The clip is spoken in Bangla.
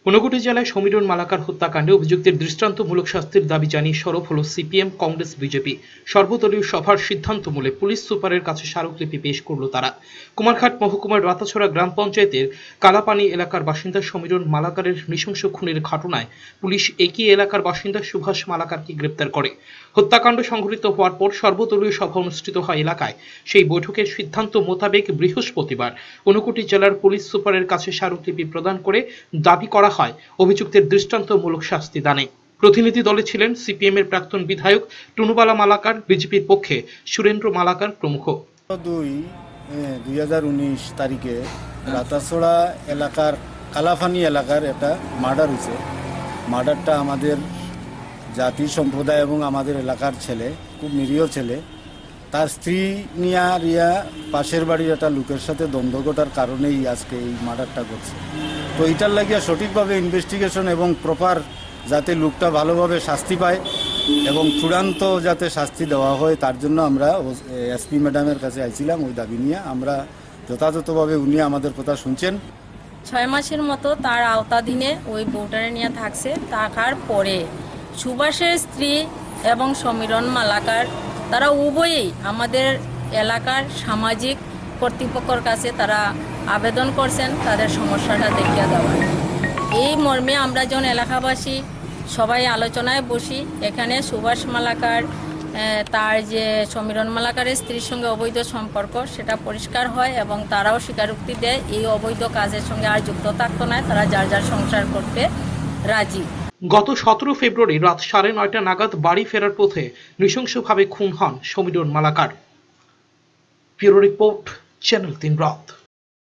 ঊনকোটি জেলায় সমীরণ মালাকার হত্যাকাণ্ডে অভিযুক্তের দৃষ্টান্তমূলক শাস্তির দাবি জানিয়ে সরব হল সিপিএম, কংগ্রেস, বিজেপি। সর্বদলীয় সভার সিদ্ধান্তমূলে পুলিশ সুপারের কাছে স্মারকলিপি পেশ করল তারা। কুমারঘাট মহকুমার রাতাছড়া গ্রাম পঞ্চায়েতের কালাপানি এলাকার বাসিন্দা সমীরণ মালাকারের নৃশংস খুনের ঘটনায় পুলিশ একই এলাকার বাসিন্দা সুভাষ মালাকারকে গ্রেপ্তার করে। হত্যাকাণ্ড সংঘটিত হওয়ার পর সর্বদলীয় সভা অনুষ্ঠিত হয় এলাকায়। সেই বৈঠকের সিদ্ধান্ত মোতাবেক বৃহস্পতিবার ঊনকোটি জেলার পুলিশ সুপারের কাছে স্মারকলিপি প্রদান করে দাবি করা হয় অভিযুক্তের দৃষ্টান্তমূলক শাস্তি দানে। প্রতিনিধি দলে ছিলেন সিপিএম এর প্রাক্তন বিধায়ক টুনুবালা মালাকার, বিজেপির পক্ষে সুরেন্দ্র মালাকার প্রমুখ। 2019 তারিখে রাতাছড়া এলাকার কালাফানি এলাকার একটা মার্ডার হয়েছে। মার্ডারটা আমাদের জাতি সম্প্রদায় এবং আমাদের এলাকার ছেলে, খুব নিরীহ ছেলে, তার স্ত্রী রিয়া পাশের বাড়ির একটা লোকের সাথে দ্বন্দ্ব ঘটার কারণেই আজকে এই মার্ডারটা ঘটছে। তো এটার লাগিয়া সঠিকভাবে ইনভেস্টিগেশন এবং প্রপার যাতে লোকটা ভালোভাবে শাস্তি পায় এবং চূড়ান্ত যাতে শাস্তি দেওয়া হয়, তার জন্য আমরা এসপি ম্যাডামের কাছে আইছিলাম ওই দাবি নিয়ে। আমরা যথাযথভাবে উনি আমাদের কথা শুনছেন। 6 মাসের মতো তার আওতাধীনে ওই বউটারে নিয়ে থাকছে। থাকার পরে সুভাষের স্ত্রী এবং সমীরণ মালাকার তারা উভয়েই আমাদের এলাকার সামাজিক কর্তৃপক্ষের কাছে তারা আবেদন করছেন তাদের সমস্যাটা দেখিয়ে দেওয়ার। এই মর্মে আমরা যখন এলাকাবাসী সবাই আলোচনায় বসি, এখানে সুভাষ মালাকার তার যে সমীরণ মালাকারের স্ত্রীর সঙ্গে অবৈধ সম্পর্ক সেটা পরিষ্কার হয় এবং তারাও স্বীকারোক্তি দেয় এই অবৈধ কাজের সঙ্গে আর যুক্ত থাকতো না, তারা যার যার সংসার করতে রাজি। গত 17 ফেব্রুয়ারি রাত 9:30 নাগাদ বাড়ি ফেরার পথে নৃশংসভাবে খুন হন সমীরণ মালাকার। ব্যুরো রিপোর্ট, চ্যানেল 3 রাত।